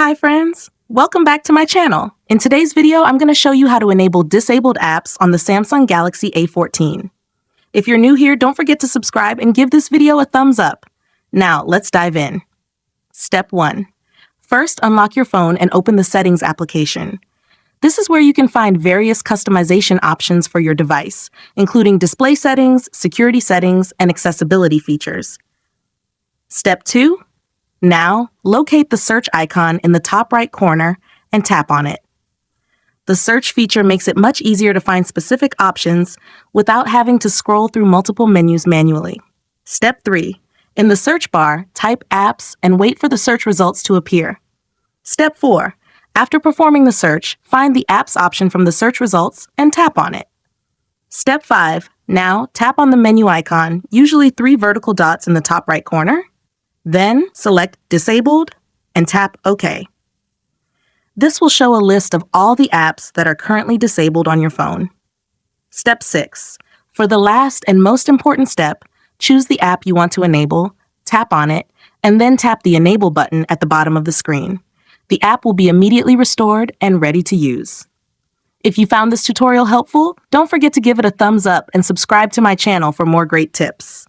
Hi friends, welcome back to my channel. In today's video, I'm going to show you how to enable disabled apps on the Samsung Galaxy A14. If you're new here, don't forget to subscribe and give this video a thumbs up. Now, let's dive in. Step 1. First, unlock your phone and open the Settings application. This is where you can find various customization options for your device, including display settings, security settings, and accessibility features. Step 2. Now, locate the search icon in the top right corner and tap on it. The search feature makes it much easier to find specific options without having to scroll through multiple menus manually. Step 3. In the search bar, type apps and wait for the search results to appear. Step 4. After performing the search, find the apps option from the search results and tap on it. Step 5. Now, tap on the menu icon, usually 3 vertical dots in the top right corner. Then select Disabled and tap OK. This will show a list of all the apps that are currently disabled on your phone. Step 6. For the last and most important step, choose the app you want to enable, tap on it, and then tap the Enable button at the bottom of the screen. The app will be immediately restored and ready to use. If you found this tutorial helpful, don't forget to give it a thumbs up and subscribe to my channel for more great tips.